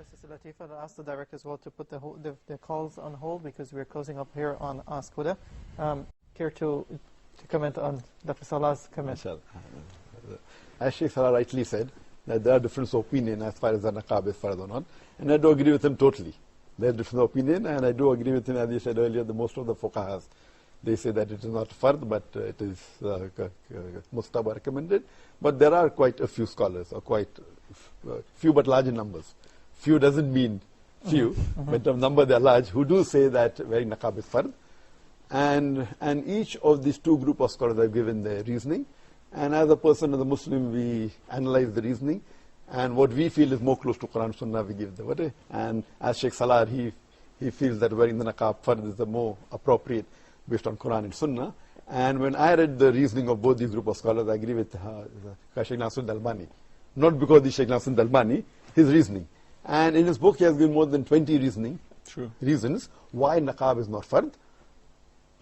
Sister Latifa, I asked the director as well to put the calls on hold because we're closing up here on Ask Huda. Care to comment on Dr. Salah's comment? As Sheikh Salah rightly said, that there are different opinions as far as the NIKAB is fard or not, and I do agree with him totally. There are different opinions, and I do agree with him, as you said earlier, that most of the fuqahas, they say that it is not fard, but it is mustaba recommended. But there are quite a few scholars, or quite few but large numbers. Few doesn't mean few, but the number they are large, who do say that wearing NIKAB is fard. And each of these two group of scholars have given their reasoning. And as a person, as a Muslim, we analyze the reasoning. And what we feel is more close to Quran Sunnah, we give the word. And as Sheikh Salah, he feels that wearing the NIKAB fard is the more appropriate based on Quran and Sunnah. And when I read the reasoning of both these group of scholars, I agree with Sheikh Nasruddin Albani. Not because he's Sheikh Nasruddin Albani, his reasoning. And in his book, he has given more than 20 reasons why NIKAB is not fard.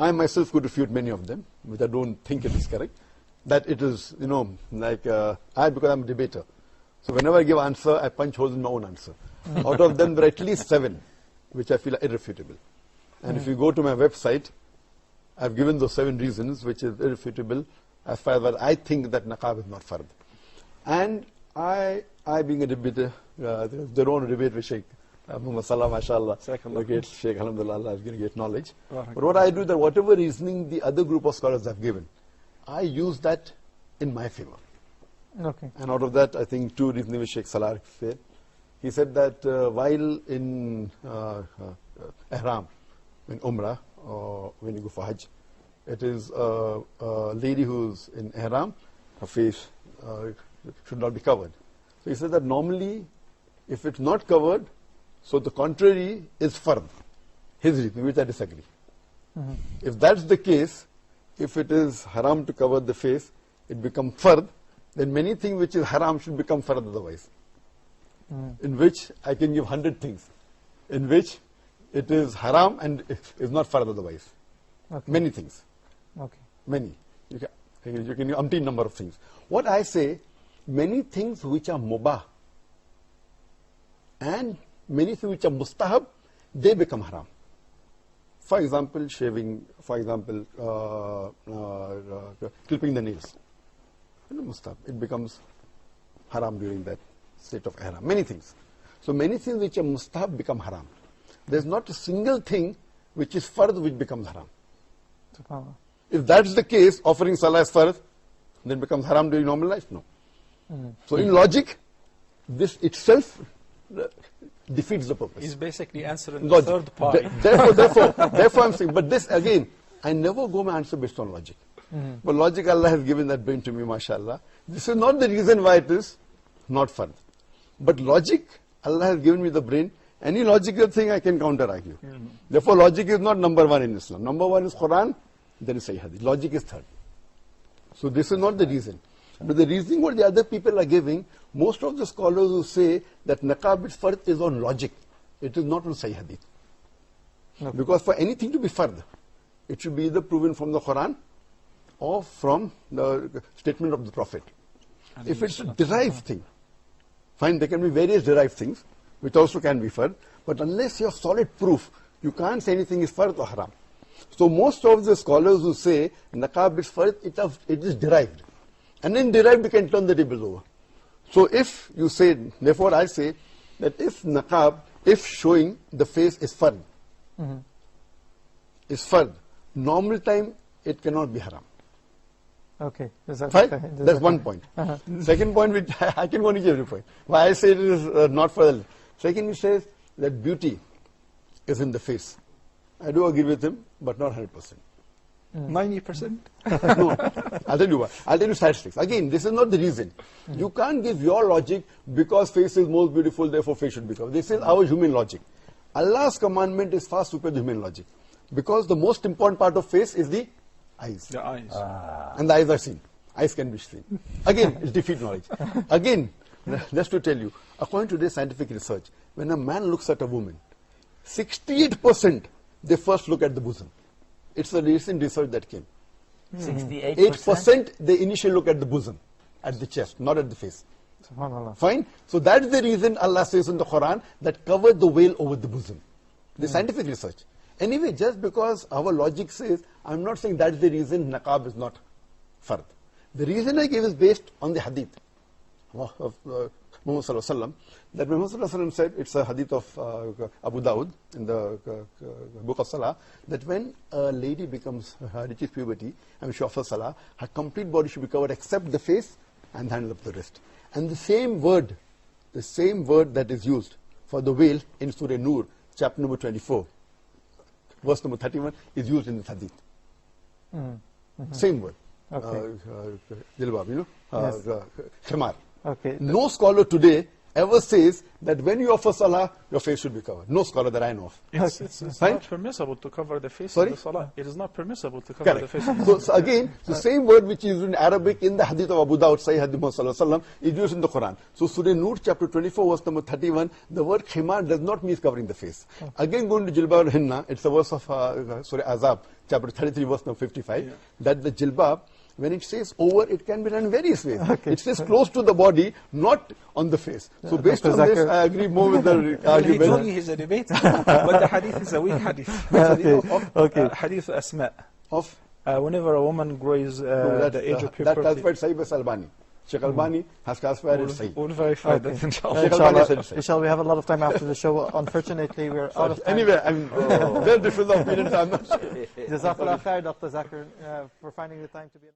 I myself could refute many of them, which I don't think it is correct. That it is, like, because I'm a debater. So whenever I give an answer, I punch holes in my own answer. Out of them, there are at least 7, which I feel are irrefutable. And if you go to my website, I've given those 7 reasons, which is irrefutable, as far as I think that NIKAB is not fard. And I being a debater, their own debate with Sheikh Muhammed Salah, mashallah, the great Sheikh, alhamdulillah, Allah has given great knowledge. But what I do is that whatever reasoning the other group of scholars have given, I use that in my favor. Okay. And out of that, I think 2 reasons which Sheikh Salah said. He said that while in Ihram, in Umrah, or when you go for Hajj, it is a lady who's in Ihram, her face should not be covered. So he said that normally, if it's not covered, so the contrary is fard. His reason, which I disagree. If that's the case, if it is haram to cover the face, it becomes fard, then many things which is haram should become fard otherwise. In which I can give 100 things, in which it is haram and is not fard otherwise. Okay. Many things. Okay. Many. You can give umpteen number of things. What I say, many things which are mubah and many things which are mustahab, they become haram. For example, shaving, for example, clipping the nails. Mustahab, it becomes haram during that state of ihram. Many things. So many things which are mustahab become haram. There's not a single thing which is fard which becomes haram. If that's the case, offering salah is fard, then it becomes haram during normal life? No. So in logic, this itself defeats the purpose. He's basically answering the third part. Therefore I'm saying, but this again, I never go my answer based on logic. But logic, Allah has given that brain to me, mashallah. This is not the reason why it is not fard. But logic, Allah has given me the brain. Any logical thing I can counter argue. Therefore logic is not number 1 in Islam. Number 1 is Quran, then is Sahih Hadith. Logic is third. So this is not the reason. But the reasoning what the other people are giving, most of the scholars who say that NIKAB is fard is on logic. It is not on Sahih Hadith. Okay. Because for anything to be fard, it should be either proven from the Quran or from the statement of the Prophet. If it's a derived thing, fine, there can be various derived things, which also can be fard, but unless you have solid proof, you can't say anything is fard or haram. So most of the scholars who say NIKAB is fard, it is derived. And in derived, you can turn the tables over. So if you say, therefore I say, that if NIKAB, if showing the face is fard, normal time, it cannot be haram. Okay. Fine? That's one point. Second point, which I can go on every point. Why I say it is not for. Second, he says that beauty is in the face. I do agree with him, but not 100%. 90%? No. I'll tell you what. I'll tell you statistics. Again, this is not the reason. You can't give your logic because face is most beautiful, therefore face should be covered. This is our human logic. Allah's commandment is far superior to human logic. Because the most important part of face is the eyes. The eyes. And the eyes are seen. Eyes can be seen. Again, it's defeat knowledge. Again, just to tell you, according to this scientific research, when a man looks at a woman, 68% they first look at the bosom. It's a recent research that came. 68%? 8% they initially look at the bosom, at the chest, not at the face. SubhanAllah. Fine? So that is the reason Allah says in the Quran that cover the veil over the bosom. The scientific research. Anyway, just because our logic says, I'm not saying that is the reason niqab is not fard. The reason I gave is based on the hadith of Muhammad Sallallahu Alaihi Wasallam, that Muhammad Sallallahu Alaihi Wasallam said, it's a hadith of Abu Dawud in the book of Salah, that when a lady reaches puberty and she offers Salah, her complete body should be covered except the face and the handle of the wrist. And the same word that is used for the veil in Surah Nur, chapter number 24, verse number 31, is used in the hadith. Same word. Okay. Jilbab, Yes. khimar. Okay. No scholar today ever says that when you offer Salah, your face should be covered. No scholar that I know of. It's Right? not permissible to cover the face Sorry? in the Salah. It is not permissible to cover the Correct. face in the So Salah. again, the same word which is in Arabic in the hadith of Abu Dawud, Sahih Hadith Muhammad Sallallahu Alaihi Wasallam, is used in the Quran. So Surah Nur, chapter 24, verse number 31, the word khimar does not mean covering the face. Again, going to jilbab hinna, it's a verse of Surah Azab, chapter 33, verse number 55, that the jilbab, when it says over, it can be done in various ways. Okay. It says close to the body, not on the face. So based Dr. on this, Zakir. I agree more with the He told argument. me he's a debate, but the hadith is a weak hadith. Okay. Hadith Asma. Of Whenever a woman grows the age of that puberty, classified Sahih by Albani. Sheikh Albani has classified it Sahih. we'll verify Okay. that, inshallah. Sheikh Albani said Inshallah, Sahih. inshallah, we have a lot of time after the show. Unfortunately, we're out of time. Anyway, I mean, there are different opinions. I'm not sure. Jazakallah khair, Dr. Zakir, for finding the time to be